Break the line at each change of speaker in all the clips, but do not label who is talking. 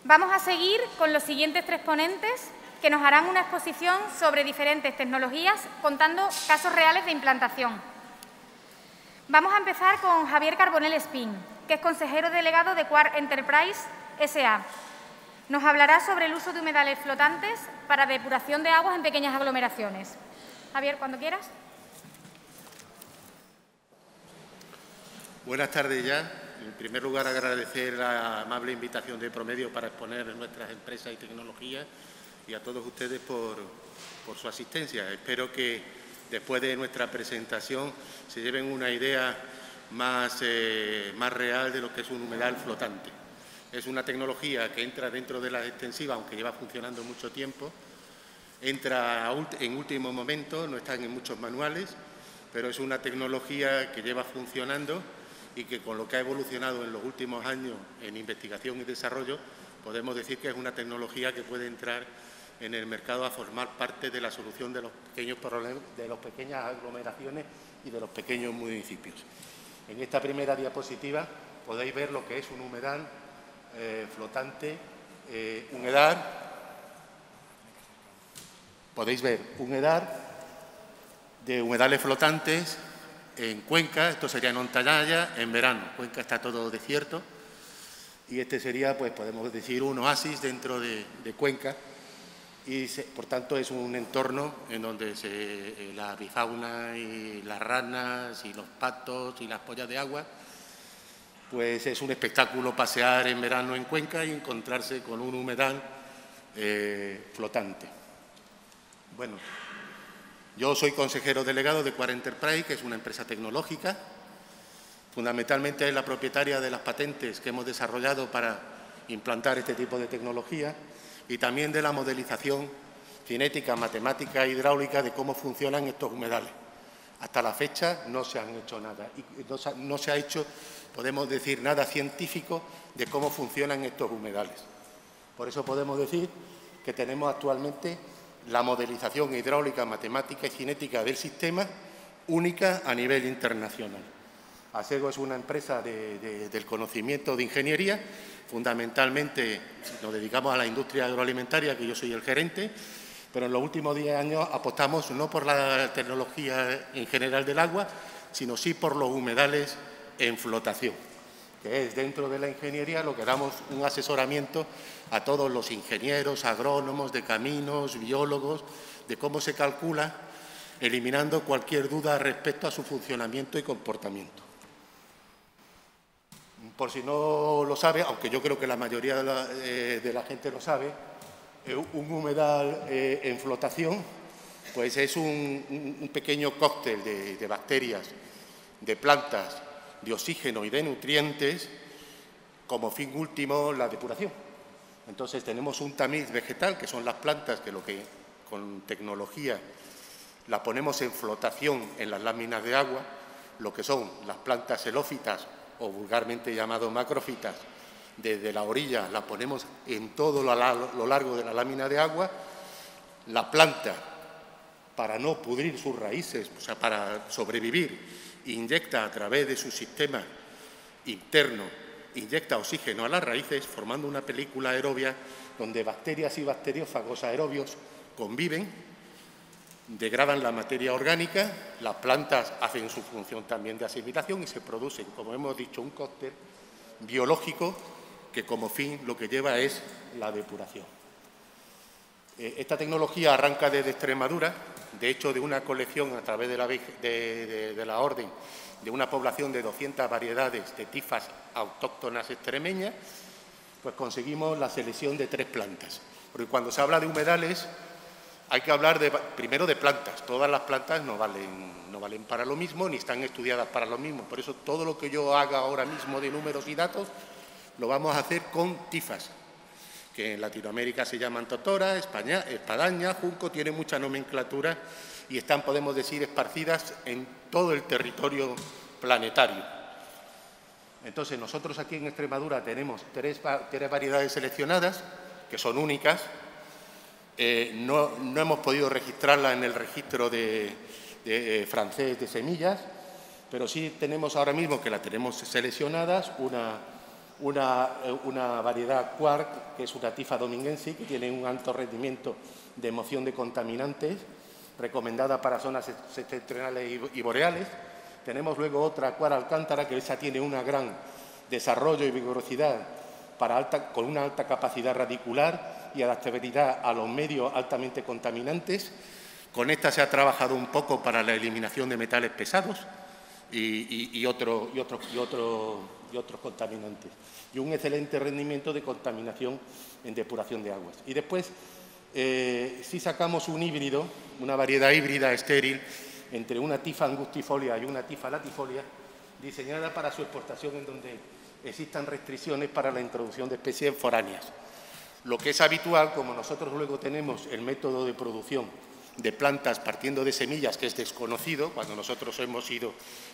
Vamos a seguir con los siguientes tres ponentes que nos harán una exposición sobre diferentes tecnologías contando casos reales de implantación. Vamos a empezar con Javier Carbonell Espín, que es consejero delegado de Quart Enterprise S.A. Nos hablará sobre el uso de humedales flotantes para depuración de aguas en pequeñas aglomeraciones. Javier, cuando quieras.
Buenas tardes ya. En primer lugar, agradecer la amable invitación de Promedio para exponer nuestras empresas y tecnologías y a todos ustedes por su asistencia. Espero que después de nuestra presentación se lleven una idea más real de lo que es un humedal flotante. Es una tecnología que entra dentro de las extensivas, aunque lleva funcionando mucho tiempo. Entra en último momento, no están en muchos manuales, pero es una tecnología que lleva funcionando y que con lo que ha evolucionado en los últimos años en investigación y desarrollo, podemos decir que es una tecnología que puede entrar en el mercado a formar parte de la solución de los pequeños problemas, de las pequeñas aglomeraciones y de los pequeños municipios. En esta primera diapositiva podéis ver lo que es un humedal flotante, podéis ver un edar de humedales flotantes en Cuenca. Esto sería en Ontañaya, en verano. Cuenca está todo desierto y este sería, pues podemos decir, un oasis dentro de Cuenca y, por tanto, es un entorno en donde la avifauna y las ranas y los patos y las pollas de agua, pues es un espectáculo pasear en verano en Cuenca y encontrarse con un humedal flotante. Bueno, yo soy consejero delegado de Quart Enterprise, que es una empresa tecnológica. Fundamentalmente es la propietaria de las patentes que hemos desarrollado para implantar este tipo de tecnología y también de la modelización cinética, matemática e hidráulica de cómo funcionan estos humedales. Hasta la fecha no se han hecho nada y no se ha hecho, podemos decir, nada científico de cómo funcionan estos humedales. Por eso podemos decir que tenemos actualmente la modelización hidráulica, matemática y cinética del sistema única a nivel internacional. ASEGO es una empresa del conocimiento de ingeniería, fundamentalmente nos dedicamos a la industria agroalimentaria, que yo soy el gerente, pero en los últimos 10 años apostamos no por la tecnología en general del agua, sino sí por los humedales en flotación, que es dentro de la ingeniería lo que damos un asesoramiento a todos los ingenieros, agrónomos de caminos, biólogos, de cómo se calcula, eliminando cualquier duda respecto a su funcionamiento y comportamiento. Por si no lo sabe, aunque yo creo que la mayoría de la gente lo sabe, un humedal en flotación pues es un pequeño cóctel de bacterias, de plantas, de oxígeno y de nutrientes, como fin último la depuración. Entonces tenemos un tamiz vegetal, que son las plantas, que con tecnología las ponemos en flotación en las láminas de agua, lo que son las plantas xerófitas o vulgarmente llamadas macrófitas, desde la orilla las ponemos en todo lo largo de la lámina de agua. La planta, para no pudrir sus raíces, o sea, para sobrevivir, inyecta a través de su sistema interno, inyecta oxígeno a las raíces, formando una película aerobia donde bacterias y bacteriófagos aerobios conviven, degradan la materia orgánica, las plantas hacen su función también de asimilación y se producen, como hemos dicho, un cóctel biológico que como fin lo que lleva es la depuración. Esta tecnología arranca desde Extremadura, de hecho de una colección a través de la Orden de una población de 200 variedades de tifas autóctonas extremeñas, pues conseguimos la selección de 3 plantas. Porque cuando se habla de humedales hay que hablar primero de plantas. Todas las plantas no valen para lo mismo ni están estudiadas para lo mismo. Por eso todo lo que yo haga ahora mismo de números y datos lo vamos a hacer con tifas, que en Latinoamérica se llaman totora, espadaña, junco, tiene mucha nomenclatura y están, podemos decir, esparcidas en todo el territorio planetario. Entonces, nosotros aquí en Extremadura tenemos tres variedades seleccionadas, que son únicas. No hemos podido registrarlas en el registro francés de semillas, pero sí tenemos ahora mismo que las tenemos seleccionadas, una una variedad Quark, que es una tifa dominguensis, que tiene un alto rendimiento de emoción de contaminantes, recomendada para zonas septentrionales y boreales. Tenemos luego otra Quark alcántara, que esa tiene un gran desarrollo y vigorosidad con una alta capacidad radicular y adaptabilidad a los medios altamente contaminantes. Con esta se ha trabajado un poco para la eliminación de metales pesados y otros contaminantes. Y un excelente rendimiento de contaminación en depuración de aguas. Y después, si sacamos un híbrido, una variedad híbrida estéril, entre una tifa angustifolia y una tifa latifolia, diseñada para su exportación en donde existan restricciones para la introducción de especies foráneas. Lo que es habitual, como nosotros luego tenemos el método de producción de plantas partiendo de semillas, que es desconocido, cuando nosotros hemos ido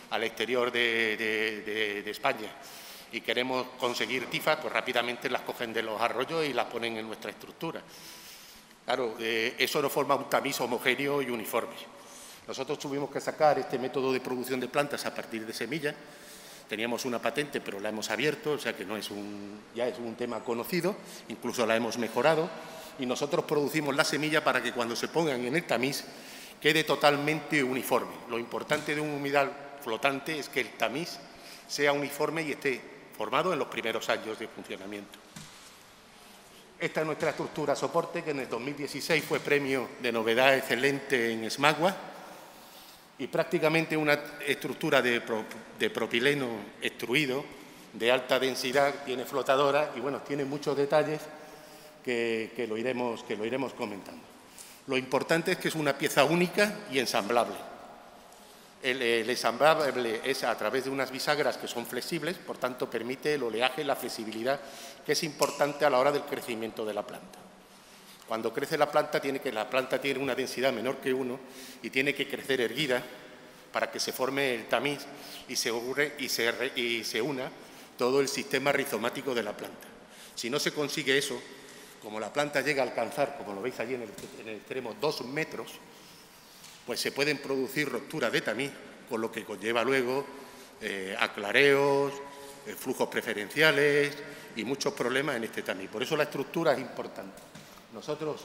al exterior de España y queremos conseguir tifas, pues rápidamente las cogen de los arroyos y las ponen en nuestra estructura. Claro, eso no forma un tamiz homogéneo y uniforme. Nosotros tuvimos que sacar este método de producción de plantas a partir de semillas. Teníamos una patente, pero la hemos abierto, o sea que no es ya es un tema conocido, incluso la hemos mejorado. Y nosotros producimos la semilla para que cuando se pongan en el tamiz quede totalmente uniforme. Lo importante de un humidal flotante es que el tamiz sea uniforme y esté formado en los primeros años de funcionamiento. Esta es nuestra estructura soporte, que en el 2016 fue premio de novedad excelente en SMAGUA, y prácticamente una estructura de propileno extruido de alta densidad, tiene flotadora y bueno, tiene muchos detalles que lo iremos comentando. Lo importante es que es una pieza única y ensamblable. El ensamblable es a través de unas bisagras que son flexibles, por tanto permite el oleaje y la flexibilidad, que es importante a la hora del crecimiento de la planta. Cuando crece la planta tiene una densidad menor que 1 y tiene que crecer erguida para que se forme el tamiz y se una todo el sistema rizomático de la planta. Si no se consigue eso, como la planta llega a alcanzar, como lo veis allí en el extremo, 2 metros, pues se pueden producir rupturas de tamiz, con lo que conlleva luego aclareos, flujos preferenciales y muchos problemas en este tamiz. Por eso la estructura es importante. Nosotros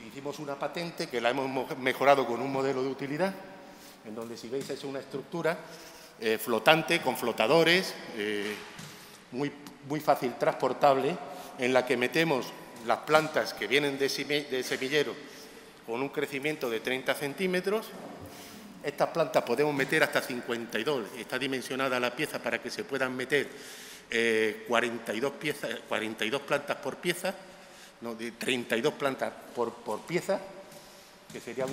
hicimos una patente que la hemos mejorado con un modelo de utilidad, en donde, si veis, es una estructura flotante, con flotadores, muy fácil transportable, en la que metemos las plantas que vienen de semillero con un crecimiento de 30 centímetros. Estas plantas podemos meter hasta 52, está dimensionada la pieza para que se puedan meter 42 plantas por pieza, no, de 32 plantas por pieza, que serían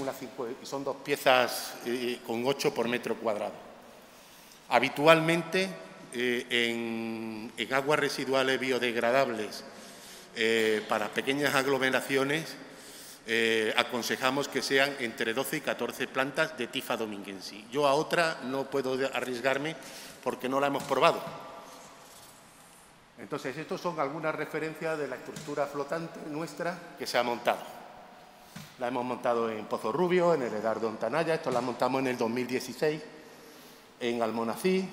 son 2 piezas con 8 por metro cuadrado. Habitualmente, en aguas residuales biodegradables, para pequeñas aglomeraciones, aconsejamos que sean entre 12 y 14 plantas de tifa dominguensis. Yo a otra no puedo arriesgarme porque no la hemos probado. Entonces, estas son algunas referencias de la estructura flotante nuestra que se ha montado. La hemos montado en Pozo Rubio, en el Edardo Ontanaya, esto la montamos en el 2016, en Almonací,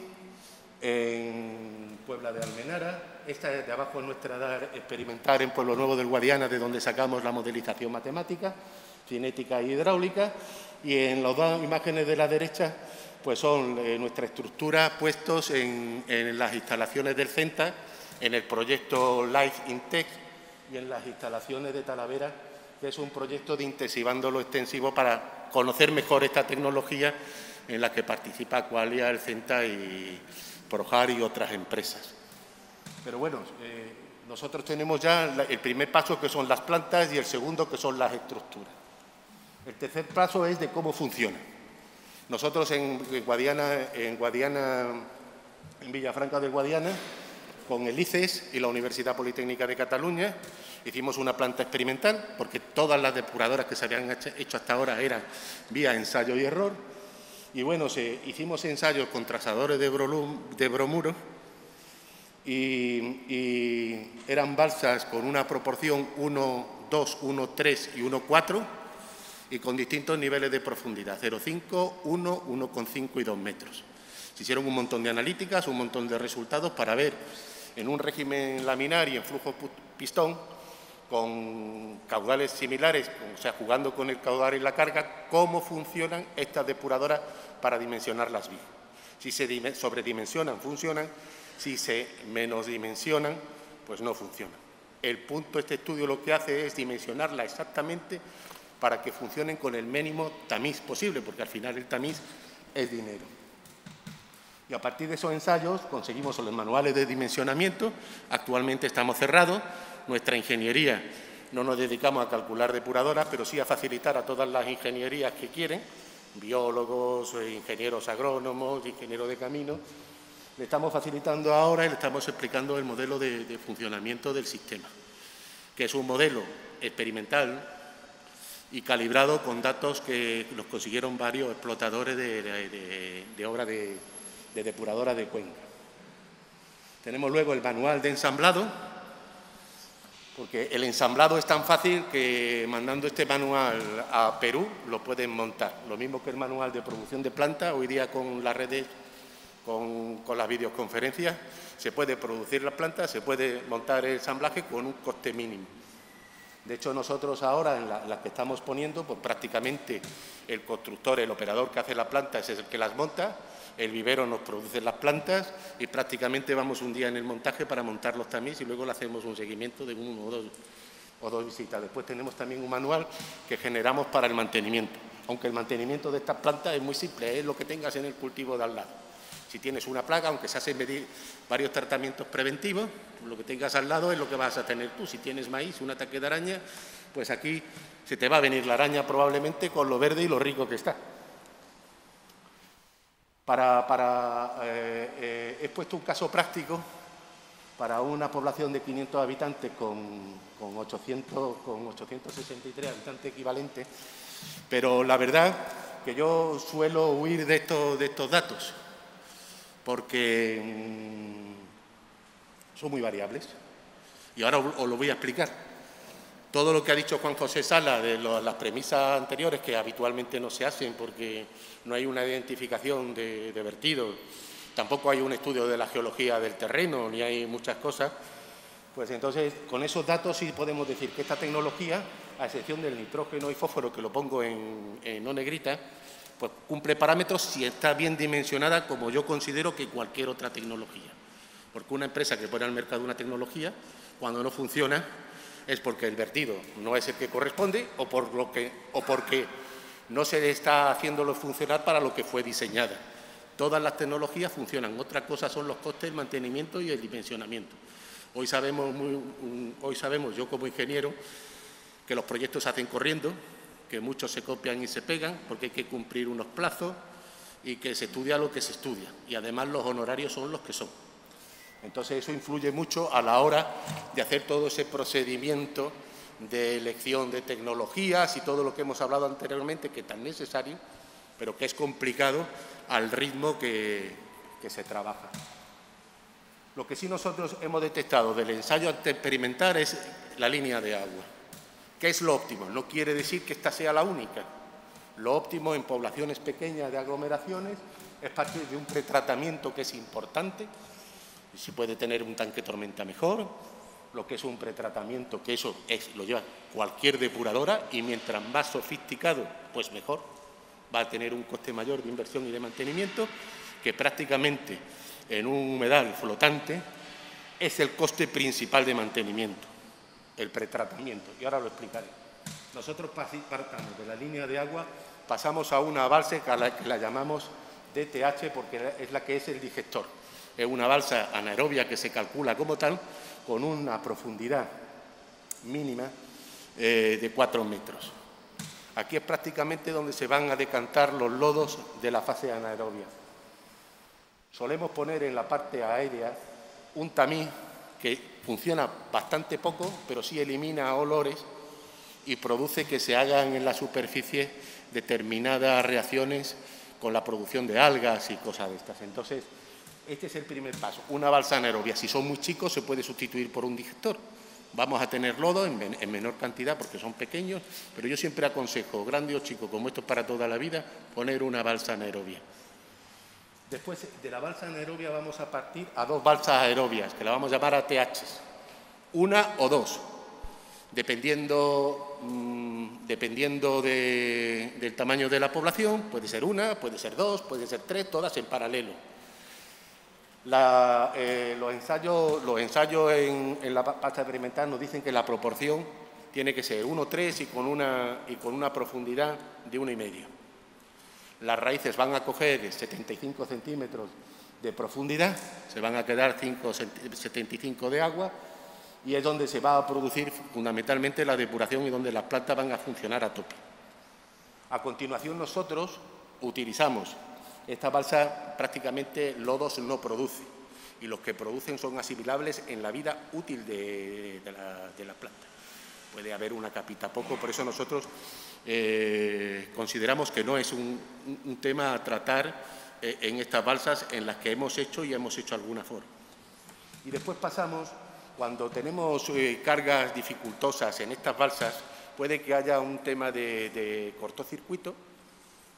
en Puebla de Almenara. Esta de abajo es nuestra experimental en Pueblo Nuevo del Guadiana, de donde sacamos la modelización matemática, cinética y hidráulica. Y en las 2 imágenes de la derecha, pues son nuestra estructura puestos en las instalaciones del CENTA, en el proyecto Life Intec y en las instalaciones de Talavera, que es un proyecto de intensivando lo extensivo para conocer mejor esta tecnología, en la que participa Aqualia, el CENTA y Projar y otras empresas. Pero bueno, nosotros tenemos ya el primer paso, que son las plantas, y el segundo, que son las estructuras. El tercer paso es de cómo funciona. Nosotros en Villafranca del Guadiana, con el ICES y la Universidad Politécnica de Cataluña, hicimos una planta experimental, porque todas las depuradoras que se habían hecho hasta ahora eran vía ensayo y error. Y bueno, hicimos ensayos con trazadores de bromuro y eran balsas con una proporción 1,2, 1,3 y 1,4 y con distintos niveles de profundidad, 0,5, 1, 1,5 y 2 metros. Se hicieron un montón de analíticas, un montón de resultados para ver en un régimen laminar y en flujo pistón, con caudales similares, o sea, jugando con el caudal y la carga, cómo funcionan estas depuradoras para dimensionar las vías. Si se sobredimensionan, funcionan; si se menosdimensionan, pues no funcionan. El punto de este estudio lo que hace es dimensionarla exactamente para que funcionen con el mínimo tamiz posible, porque al final el tamiz es dinero. Y a partir de esos ensayos conseguimos los manuales de dimensionamiento. Actualmente estamos cerrados. Nuestra ingeniería no nos dedicamos a calcular depuradoras, pero sí a facilitar a todas las ingenierías que quieren, biólogos, ingenieros agrónomos, ingenieros de camino. Le estamos facilitando ahora y le estamos explicando el modelo de funcionamiento del sistema, que es un modelo experimental y calibrado con datos que los consiguieron varios explotadores de obra de depuradora de Cuenca. Tenemos luego el manual de ensamblado, porque el ensamblado es tan fácil que mandando este manual a Perú lo pueden montar. Lo mismo que el manual de producción de planta, hoy día con las redes, con las videoconferencias, se puede producir la planta, se puede montar el ensamblaje con un coste mínimo. De hecho, nosotros ahora, en las que estamos poniendo, pues prácticamente el constructor, el operador que hace la planta es el que las monta, el vivero nos produce las plantas y prácticamente vamos un día en el montaje para montar los tamiz y luego le hacemos un seguimiento de uno o dos visitas. Después tenemos también un manual que generamos para el mantenimiento, aunque el mantenimiento de estas plantas es muy simple, es lo que tengas en el cultivo de al lado. Si tienes una plaga, aunque se hacen varios tratamientos preventivos, lo que tengas al lado es lo que vas a tener tú. Si tienes maíz, un ataque de araña, pues aquí se te va a venir la araña probablemente con lo verde y lo rico que está. He puesto un caso práctico para una población de 500 habitantes con 863 habitantes equivalentes, pero la verdad que yo suelo huir de estos datos, porque son muy variables. Y ahora os lo voy a explicar. Todo lo que ha dicho Juan José Sala de las premisas anteriores, que habitualmente no se hacen porque no hay una identificación de vertidos, tampoco hay un estudio de la geología del terreno, ni hay muchas cosas, pues entonces con esos datos sí podemos decir que esta tecnología, a excepción del nitrógeno y fósforo, que lo pongo en no negrita, pues cumple parámetros si está bien dimensionada, como yo considero que cualquier otra tecnología. Porque una empresa que pone al mercado una tecnología, cuando no funciona, es porque el vertido no es el que corresponde o porque no se está haciéndolo funcionar para lo que fue diseñada. Todas las tecnologías funcionan, otra cosa son los costes, el mantenimiento y el dimensionamiento. Hoy sabemos, yo como ingeniero, que los proyectos se hacen corriendo, que muchos se copian y se pegan porque hay que cumplir unos plazos y que se estudia lo que se estudia. Y además los honorarios son los que son. Entonces eso influye mucho a la hora de hacer todo ese procedimiento de elección de tecnologías y todo lo que hemos hablado anteriormente, que es tan necesario, pero que es complicado al ritmo que se trabaja. Lo que sí nosotros hemos detectado del ensayo experimental es la línea de agua. ¿Qué es lo óptimo? No quiere decir que esta sea la única. Lo óptimo en poblaciones pequeñas de aglomeraciones es partir de un pretratamiento que es importante. Si puede tener un tanque tormenta mejor, lo que es un pretratamiento, que eso lo lleva cualquier depuradora y mientras más sofisticado, pues mejor. Va a tener un coste mayor de inversión y de mantenimiento, que prácticamente en un humedal flotante es el coste principal de mantenimiento, el pretratamiento. Y ahora lo explicaré. Nosotros partamos de la línea de agua, pasamos a una balsa que la llamamos DTH porque es la que es el digestor. Es una balsa anaerobia que se calcula como tal con una profundidad mínima de 4 metros. Aquí es prácticamente donde se van a decantar los lodos de la fase anaerobia. Solemos poner en la parte aérea un tamiz que funciona bastante poco, pero sí elimina olores y produce que se hagan en la superficie determinadas reacciones con la producción de algas y cosas de estas. Entonces, este es el primer paso, una balsa anaerobia. Si son muy chicos, se puede sustituir por un digestor. Vamos a tener lodo en menor cantidad porque son pequeños, pero yo siempre aconsejo, grande o chico, como esto es para toda la vida, poner una balsa anaerobia. Después de la balsa anaerobia vamos a partir a dos balsas aerobias, que la vamos a llamar ATHs. Una o dos, dependiendo del tamaño de la población. Puede ser una, puede ser dos, puede ser tres, todas en paralelo. Los ensayos en la balsa experimental nos dicen que la proporción tiene que ser 1:3 y con una profundidad de 1,5. Las raíces van a coger 75 centímetros de profundidad, se van a quedar 75 de agua y es donde se va a producir fundamentalmente la depuración y donde las plantas van a funcionar a tope. A continuación nosotros utilizamos esta balsa, prácticamente lodos no produce y los que producen son asimilables en la vida útil de la planta. Puede haber una capita poco, por eso nosotros consideramos que no es un tema a tratar en estas balsas en las que hemos hecho alguna forma. Y después pasamos, cuando tenemos cargas dificultosas en estas balsas, puede que haya un tema de cortocircuito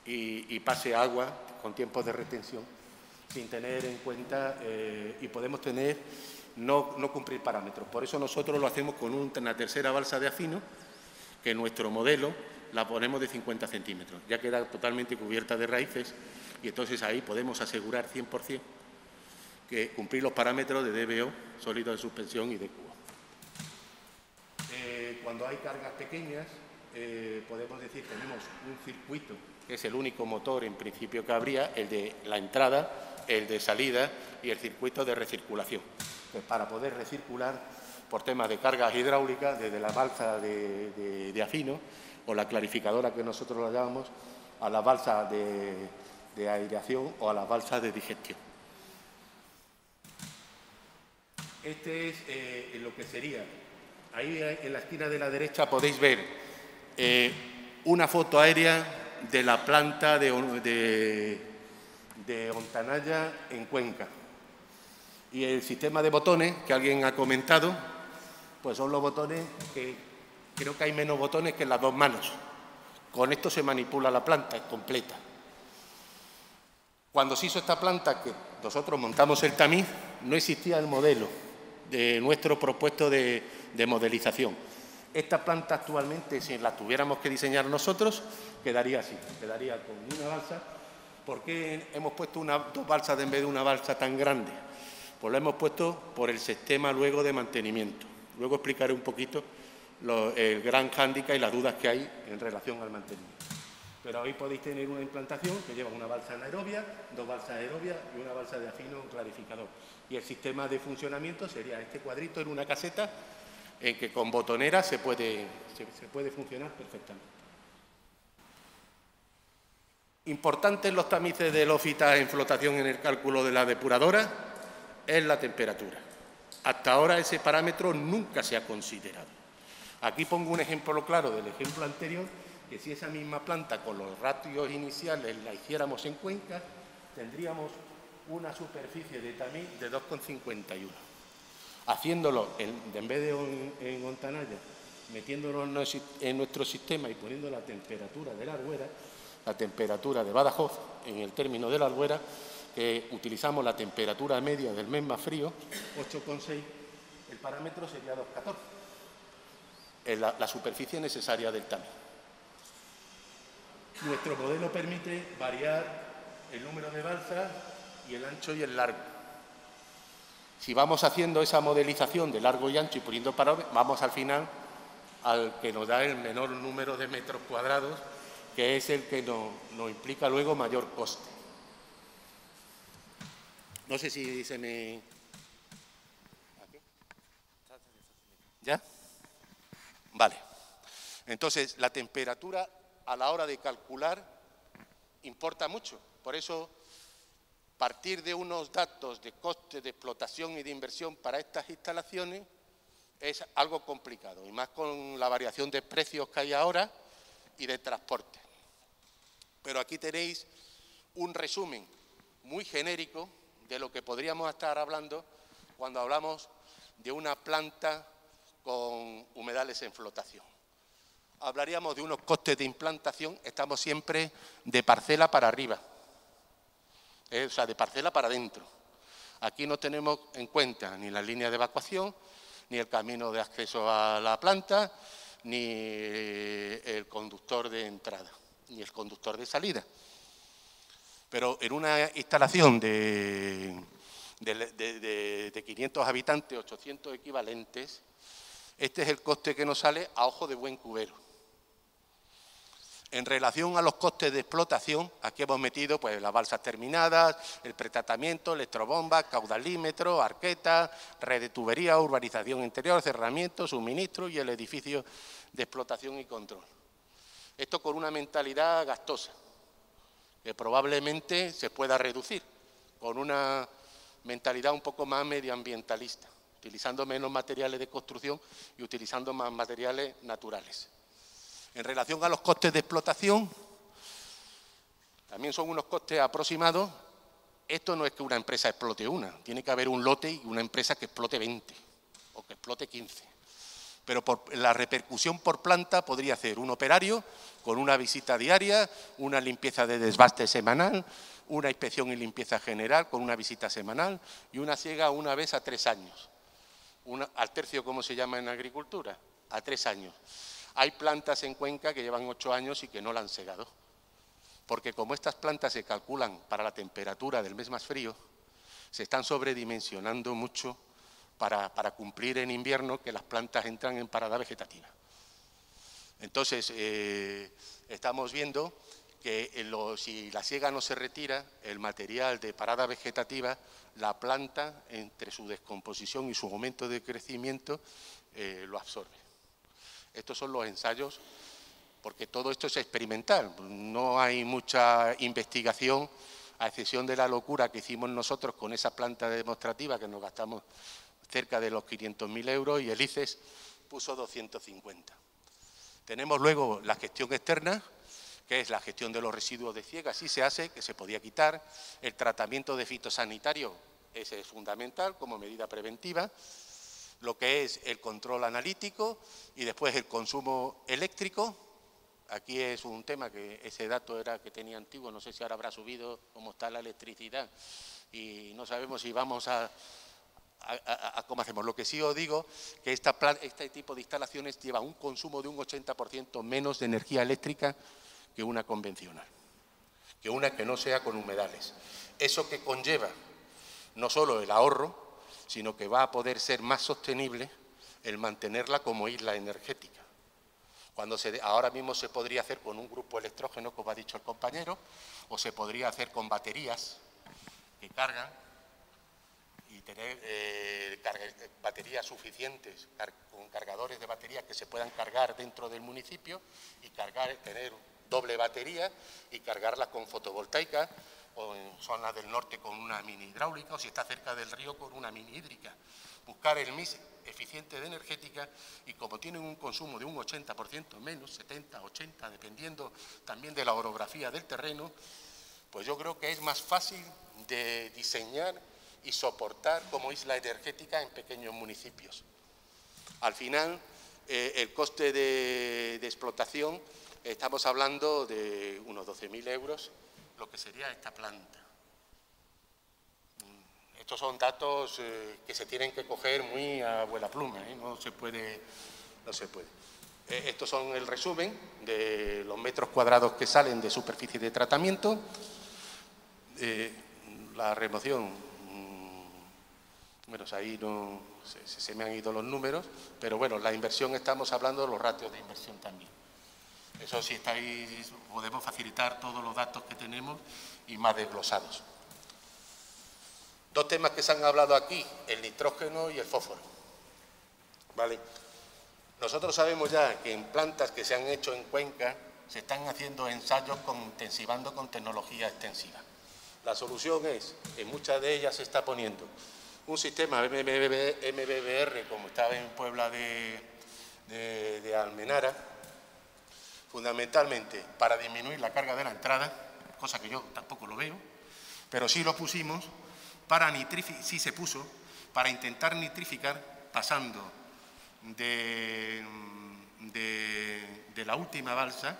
y pase agua con tiempos de retención sin tener en cuenta y podemos no cumplir parámetros. Por eso nosotros lo hacemos con una tercera balsa de afino, que en nuestro modelo la ponemos de 50 centímetros. Ya queda totalmente cubierta de raíces y entonces ahí podemos asegurar 100% que cumplir los parámetros de DBO, sólido de suspensión y de cubo. Cuando hay cargas pequeñas, podemos decir que tenemos un circuito, que es el único motor en principio que habría, el de la entrada, el de salida y el circuito de recirculación. Pues para poder recircular por temas de cargas hidráulicas desde la balsa de afino o la clarificadora que nosotros la llamamos a la balsa de aireación o a las balsas de digestión. Este es lo que sería. Ahí en la esquina de la derecha podéis ver una foto aérea de la planta de Ontanaya en Cuenca. Y el sistema de botones que alguien ha comentado, pues son los botones que creo que hay menos botones que en las dos manos. Con esto se manipula la planta completa. Cuando se hizo esta planta, que nosotros montamos el tamiz, no existía el modelo de nuestro propuesto de modelización. Esta planta actualmente, si la tuviéramos que diseñar nosotros, quedaría así, quedaría con una balsa. ¿Por qué hemos puesto dos balsas en vez de una balsa tan grande? Pues lo hemos puesto por el sistema luego de mantenimiento. Luego explicaré un poquito el gran hándicap y las dudas que hay en relación al mantenimiento. Pero ahí podéis tener una implantación que lleva una balsa anaerobia, dos balsas aerobias y una balsa de afino clarificador. Y el sistema de funcionamiento sería este cuadrito en una caseta en que con botonera se puede funcionar perfectamente. Importante en los tamices de lófitas en flotación en el cálculo de la depuradora es la temperatura. Hasta ahora ese parámetro nunca se ha considerado. Aquí pongo un ejemplo claro del ejemplo anterior, que si esa misma planta con los ratios iniciales la hiciéramos en Cuenca, tendríamos una superficie de tamiz de 2,51. Haciéndolo en vez de en Ontanaya, metiéndolo en nuestro sistema y poniendo la temperatura de la Arguera, la temperatura de Badajoz, en el término de la Arguera, que utilizamos la temperatura media del mes más frío, 8,6, el parámetro sería 2,14, la superficie necesaria del tamiz. Nuestro modelo permite variar el número de balsas y el ancho y el largo. Si vamos haciendo esa modelización de largo y ancho y poniendo parámetros, vamos al final al que nos da el menor número de metros cuadrados, que es el que nos implica luego mayor coste. No sé si se me... ¿Ya? Vale. Entonces, la temperatura a la hora de calcular importa mucho. Por eso, partir de unos datos de coste de explotación y de inversión para estas instalaciones es algo complicado, y más con la variación de precios que hay ahora y de transporte. Pero aquí tenéis un resumen muy genérico de lo que podríamos estar hablando cuando hablamos de una planta con humedales en flotación. Hablaríamos de unos costes de implantación, estamos siempre de parcela para arriba. o sea, de parcela para adentro. Aquí no tenemos en cuenta ni la línea de evacuación, ni el camino de acceso a la planta, ni el conductor de entrada, ni el conductor de salida. Pero en una instalación de 500 habitantes, 800 equivalentes, este es el coste que nos sale a ojo de buen cubero. En relación a los costes de explotación, aquí hemos metido pues, las balsas terminadas, el pretratamiento, electrobombas, caudalímetro, arqueta, red de tubería, urbanización interior, cerramiento, suministro y el edificio de explotación y control. Esto con una mentalidad gastosa, que probablemente se pueda reducir, con una mentalidad un poco más medioambientalista, utilizando menos materiales de construcción y utilizando más materiales naturales. En relación a los costes de explotación, también son unos costes aproximados. Esto no es que una empresa explote una, tiene que haber un lote y una empresa que explote 20 o que explote 15. Pero la repercusión por planta podría ser un operario con una visita diaria, una limpieza de desbaste semanal, una inspección y limpieza general con una visita semanal y una siega una vez a 3 años. Al tercio, como se llama en agricultura, a 3 años. Hay plantas en Cuenca que llevan 8 años y que no la han segado, porque como estas plantas se calculan para la temperatura del mes más frío, se están sobredimensionando mucho para cumplir en invierno que las plantas entran en parada vegetativa. Entonces, estamos viendo que si la siega no se retira, el material de parada vegetativa, la planta, entre su descomposición y su aumento de crecimiento, lo absorbe. Estos son los ensayos, porque todo esto es experimental, no hay mucha investigación, a excepción de la locura que hicimos nosotros con esa planta demostrativa que nos gastamos cerca de los 500.000 euros y el ICES puso 250. Tenemos luego la gestión externa, que es la gestión de los residuos de siega, sí se hace, que se podía quitar, el tratamiento de fitosanitario, ese es fundamental como medida preventiva, lo que es el control analítico y después el consumo eléctrico. Aquí es un tema que ese dato era que tenía antiguo, no sé si ahora habrá subido cómo está la electricidad y no sabemos si vamos a cómo hacemos. Lo que sí os digo que este tipo de instalaciones lleva un consumo de un 80% menos de energía eléctrica que una convencional, que una que no sea con humedales. Eso que conlleva no solo el ahorro, sino que va a poder ser más sostenible el mantenerla como isla energética. Ahora mismo se podría hacer con un grupo electrógeno, como ha dicho el compañero, o se podría hacer con baterías que cargan y tener baterías suficientes, con cargadores de baterías que se puedan cargar dentro del municipio y tener doble batería y cargarlas con fotovoltaica, o en zonas del norte con una mini hidráulica, o si está cerca del río con una mini hídrica. Buscar el mix eficiente de energética y como tienen un consumo de un 80% menos, 70, 80, dependiendo también de la orografía del terreno, pues yo creo que es más fácil de diseñar y soportar como isla energética en pequeños municipios. Al final, el coste de explotación, estamos hablando de unos 12.000 euros, lo que sería esta planta. Estos son datos que se tienen que coger muy a vuela pluma, no se puede. Estos son el resumen de los metros cuadrados que salen de superficie de tratamiento. La remoción, bueno, ahí no, se me han ido los números, pero bueno, la inversión estamos hablando de los ratios de inversión también. Eso sí, podemos facilitar todos los datos que tenemos y más desglosados. Dos temas que se han hablado aquí, el nitrógeno y el fósforo. ¿Vale? Nosotros sabemos ya que en plantas que se han hecho en Cuenca se están haciendo ensayos intensivando con tecnología extensiva. La solución es, en muchas de ellas se está poniendo un sistema MBBR, como estaba en Puebla de Almenara, fundamentalmente para disminuir la carga de la entrada, cosa que yo tampoco lo veo, pero sí lo pusimos, sí se puso, para intentar nitrificar, pasando de la última balsa,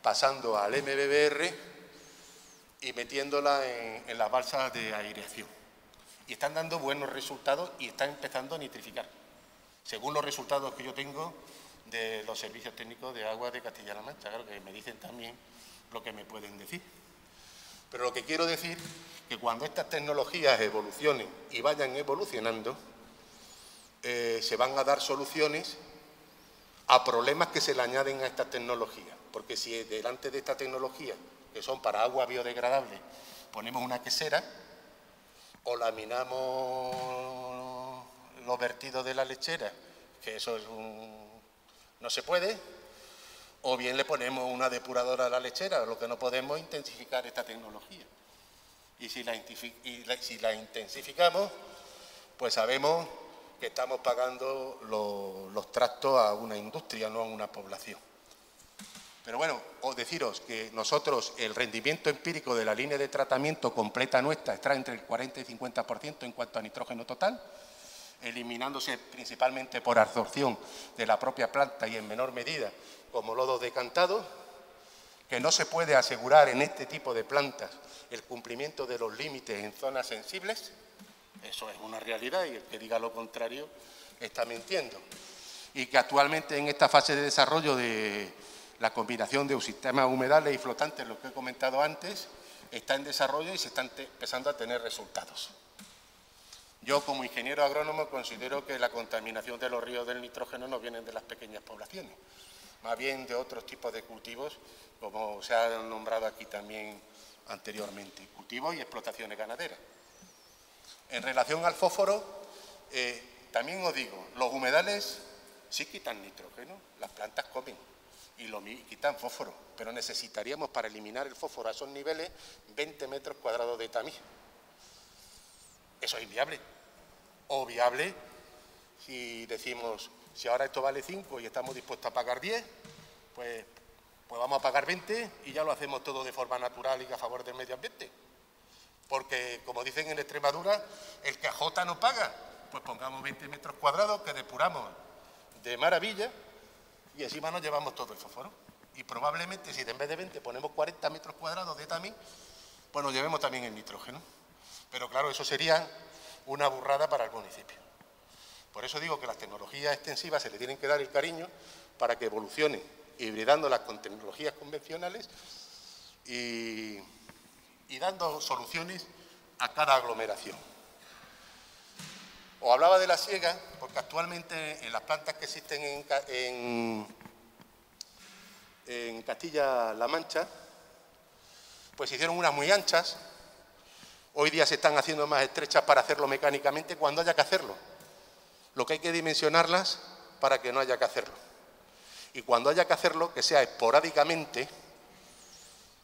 pasando al MBBR, y metiéndola en las balsas de aireación. Y están dando buenos resultados y están empezando a nitrificar, según los resultados que yo tengo de los servicios técnicos de agua de Castilla-La Mancha, claro, que me dicen también lo que me pueden decir. Pero lo que quiero decir es que cuando estas tecnologías evolucionen y vayan evolucionando, se van a dar soluciones a problemas que se le añaden a estas tecnologías. Porque si delante de esta tecnología, que son para agua biodegradable, ponemos una quesera o laminamos los vertidos de la lechera, que eso es no se puede, o bien le ponemos una depuradora a la lechera, lo que no podemos es intensificar esta tecnología. Y si la intensificamos, pues sabemos que estamos pagando los trastos a una industria, no a una población. Pero bueno, os deciros que nosotros el rendimiento empírico de la línea de tratamiento completa nuestra está entre el 40 y 50% en cuanto a nitrógeno total, eliminándose principalmente por absorción de la propia planta y en menor medida como lodo decantado, que no se puede asegurar en este tipo de plantas el cumplimiento de los límites en zonas sensibles. Eso es una realidad y el que diga lo contrario está mintiendo. Y que actualmente en esta fase de desarrollo de la combinación de sistemas humedales y flotantes, lo que he comentado antes, está en desarrollo y se están empezando a tener resultados. Yo, como ingeniero agrónomo, considero que la contaminación de los ríos del nitrógeno no viene de las pequeñas poblaciones, más bien de otros tipos de cultivos, como se ha nombrado aquí también anteriormente, cultivos y explotaciones ganaderas. En relación al fósforo, también os digo, los humedales sí quitan nitrógeno, las plantas comen y quitan fósforo, pero necesitaríamos para eliminar el fósforo a esos niveles 20 metros cuadrados de tamiz. Eso es inviable. O viable si decimos, si ahora esto vale 5 y estamos dispuestos a pagar 10, pues vamos a pagar 20 y ya lo hacemos todo de forma natural y a favor del medio ambiente. Porque, como dicen en Extremadura, el que ajota no paga. Pues pongamos 20 metros cuadrados que depuramos de maravilla y encima nos llevamos todo el fósforo. Y probablemente, si en vez de 20 ponemos 40 metros cuadrados de tamiz, pues nos llevemos también el nitrógeno. Pero claro, eso sería una burrada para el municipio. Por eso digo que las tecnologías extensivas se le tienen que dar el cariño para que evolucionen, hibridándolas con tecnologías convencionales y dando soluciones a cada aglomeración. Os hablaba de la siega, porque actualmente en las plantas que existen en Castilla-La Mancha, pues se hicieron unas muy anchas. Hoy día se están haciendo más estrechas para hacerlo mecánicamente cuando haya que hacerlo. Lo que hay que dimensionarlas para que no haya que hacerlo. Y cuando haya que hacerlo, que sea esporádicamente,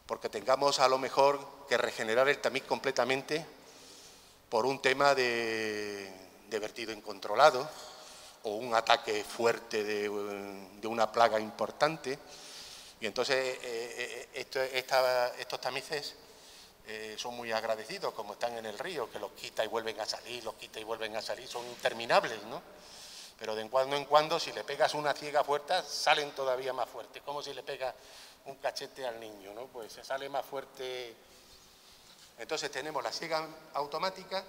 porque tengamos a lo mejor que regenerar el tamiz completamente por un tema de vertido incontrolado o un ataque fuerte de una plaga importante. Y entonces estos tamices son muy agradecidos, como están en el río, que los quita y vuelven a salir, los quita y vuelven a salir, son interminables, ¿no? Pero de cuando en cuando, si le pegas una ciega fuerte, salen todavía más fuertes, como si le pegas un cachete al niño, ¿no? Pues se sale más fuerte. Entonces tenemos la siega automática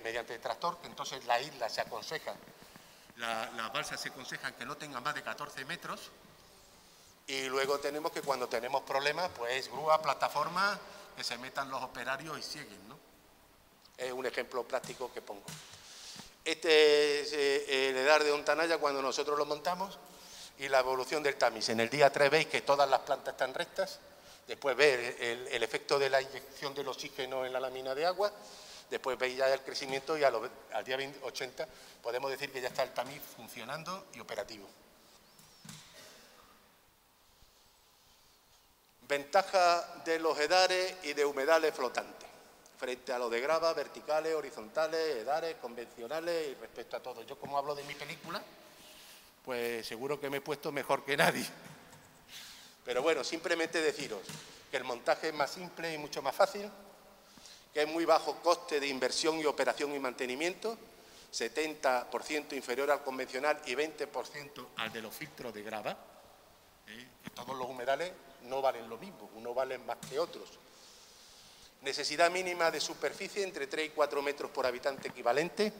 mediante el tractor, que entonces la isla se aconseja, las balsas se aconsejan que no tengan más de 14 metros, y luego tenemos que cuando tenemos problemas, pues grúa, plataforma, que se metan los operarios y sieguen, ¿no? Es un ejemplo práctico que pongo. Este es el Edar de Ontanaya cuando nosotros lo montamos y la evolución del tamiz. En el día 3 veis que todas las plantas están rectas, después veis el efecto de la inyección del oxígeno en la lámina de agua, después veis ya el crecimiento y al día 80 podemos decir que ya está el tamiz funcionando y operativo. Ventaja de los edares y de humedales flotantes frente a los de grava, verticales, horizontales, edares, convencionales y respecto a todo. Yo, como hablo de mi película, pues seguro que me he puesto mejor que nadie. Pero bueno, simplemente deciros que el montaje es más simple y mucho más fácil, que es muy bajo coste de inversión y operación y mantenimiento, 70% inferior al convencional y 20% al de los filtros de grava. Que todos los humedales no valen lo mismo, unos valen más que otros. Necesidad mínima de superficie entre 3 y 4 metros por habitante equivalente,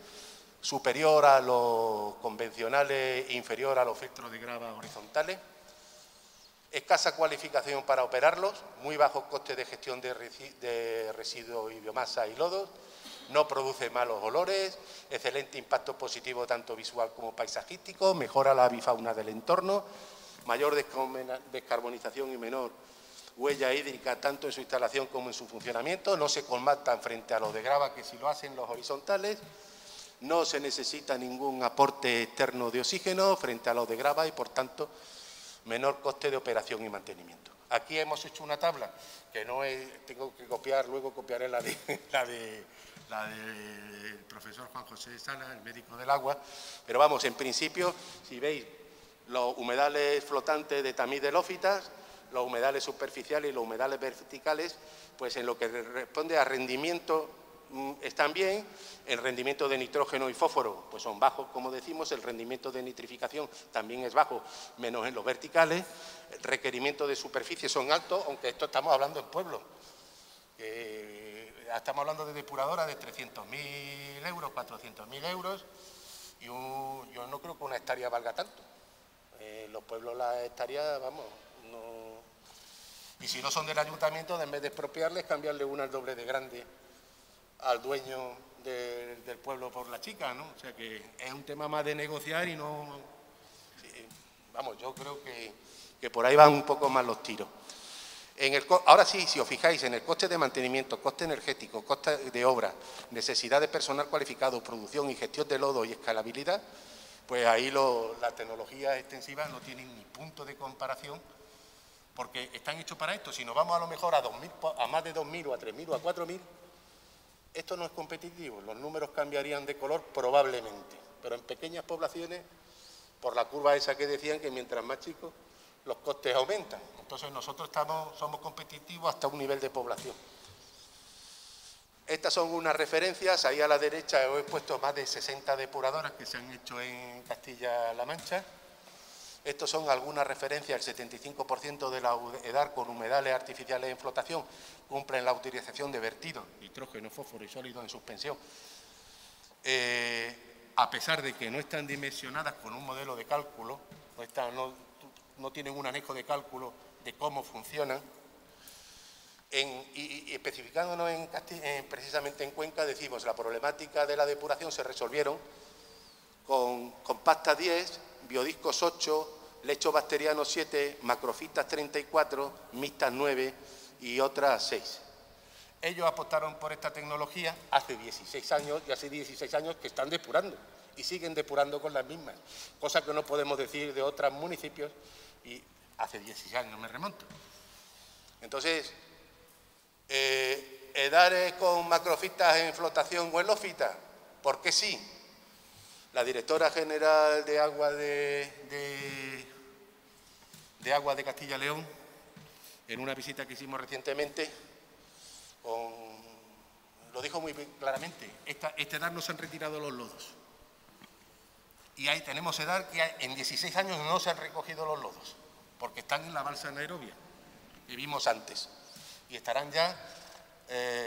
superior a los convencionales e inferior a los filtros de grava horizontales. Escasa cualificación para operarlos, muy bajos costes de gestión de residuos y biomasa y lodos, no produce malos olores, excelente impacto positivo tanto visual como paisajístico, mejora la avifauna del entorno, mayor descarbonización y menor huella hídrica tanto en su instalación como en su funcionamiento, no se colmatan frente a los de grava que si lo hacen los horizontales, no se necesita ningún aporte externo de oxígeno frente a los de grava y, por tanto, menor coste de operación y mantenimiento. Aquí hemos hecho una tabla que no tengo que copiar, luego copiaré la del profesor Juan José Sala, el médico del agua, pero vamos, en principio, si veis los humedales flotantes de tamiz de lófitas, los humedales superficiales y los humedales verticales, pues en lo que responde a rendimiento están bien, el rendimiento de nitrógeno y fósforo pues son bajos, como decimos, el rendimiento de nitrificación también es bajo, menos en los verticales, el requerimiento de superficie son altos, aunque esto estamos hablando en pueblo. Estamos hablando de depuradoras de 300.000 euros, 400.000 euros, y yo no creo que una hectárea valga tanto. Los pueblos las hectáreas, vamos, no. Y si no son del ayuntamiento, en vez de expropiarles, cambiarle una al doble de grande al dueño del pueblo por la chica, ¿no? O sea que es un tema más de negociar y no. Vamos, yo creo que por ahí van un poco más los tiros. Ahora sí, si os fijáis, en el coste de mantenimiento, coste energético, coste de obra, necesidad de personal cualificado, producción y gestión de lodo y escalabilidad, pues ahí la tecnología extensiva no tiene ni punto de comparación porque están hechos para esto. Si nos vamos a lo mejor a más de 2.000 o a 3.000 o a 4.000, esto no es competitivo. Los números cambiarían de color probablemente, pero en pequeñas poblaciones, por la curva esa que decían que mientras más chicos, los costes aumentan. Entonces nosotros somos competitivos hasta un nivel de población. Estas son unas referencias, ahí a la derecha he puesto más de 60 depuradoras que se han hecho en Castilla-La Mancha. Estos son algunas referencias, el 75% de la EDAR con humedales artificiales en flotación cumplen la utilización de vertido, nitrógeno, fósforo y sólidos en suspensión. A pesar de que no están dimensionadas con un modelo de cálculo, no tienen un anejo de cálculo de cómo funcionan, y especificándonos precisamente en Cuenca, decimos la problemática de la depuración se resolvieron con compacta 10, biodiscos 8, lecho bacteriano 7, macrofitas 34, mixtas 9 y otras 6. Ellos apostaron por esta tecnología hace 16 años y hace 16 años que están depurando y siguen depurando con las mismas, cosa que no podemos decir de otros municipios y hace 16 años me remonto. Entonces, ¿EDARes con macrofitas en flotación o en lófita? ¿Por qué sí? La directora general de Agua de Castilla y León, en una visita que hicimos recientemente, lo dijo muy claramente, este EDAR no se han retirado los lodos. Y ahí tenemos EDAR que en 16 años no se han recogido los lodos, porque están en la balsa anaerobia, que vimos antes, y estarán ya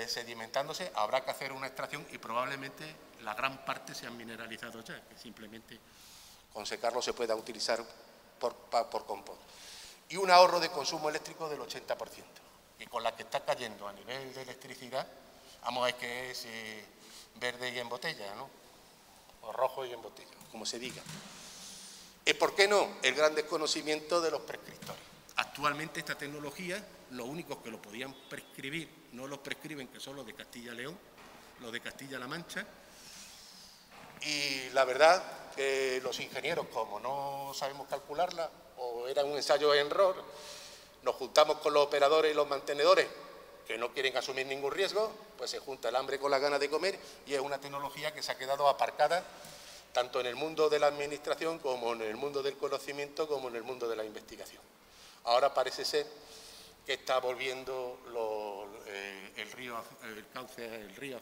sedimentándose, habrá que hacer una extracción y probablemente la gran parte se han mineralizado ya, que simplemente con secarlo se pueda utilizar por compost. Y un ahorro de consumo eléctrico del 80%, que con la que está cayendo a nivel de electricidad, vamos a ver que es verde y en botella, ¿no? O rojo y en botella, como se diga. ¿Por qué no? El gran desconocimiento de los prescriptores. Actualmente esta tecnología, los únicos que lo podían prescribir, no los prescriben, que son los de Castilla y León, los de Castilla-La Mancha. Y la verdad que los ingenieros, como no sabemos calcularla, o era un ensayo en error, nos juntamos con los operadores y los mantenedores, que no quieren asumir ningún riesgo, pues se junta el hambre con la gana de comer y es una tecnología que se ha quedado aparcada tanto en el mundo de la administración como en el mundo del conocimiento como en el mundo de la investigación. Ahora parece ser que está volviendo el río a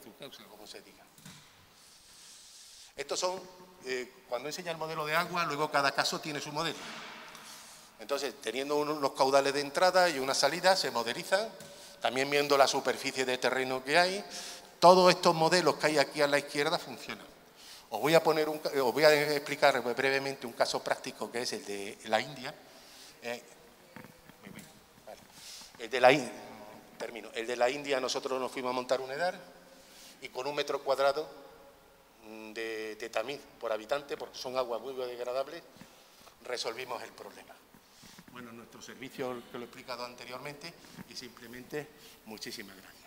su cauce, como se diga. Estos son, cuando enseña el modelo de agua, luego cada caso tiene su modelo. Entonces, teniendo unos caudales de entrada y una salida, se modelizan También viendo la superficie de terreno que hay, todos estos modelos que hay aquí a la izquierda funcionan. Os voy a explicar brevemente un caso práctico que es el de la India. El de la India, nosotros nos fuimos a montar un EDAR y con 1 metro cuadrado de tamiz por habitante, porque son aguas muy biodegradables, resolvimos el problema. Bueno, nuestro servicio, que lo he explicado anteriormente, y simplemente muchísimas gracias.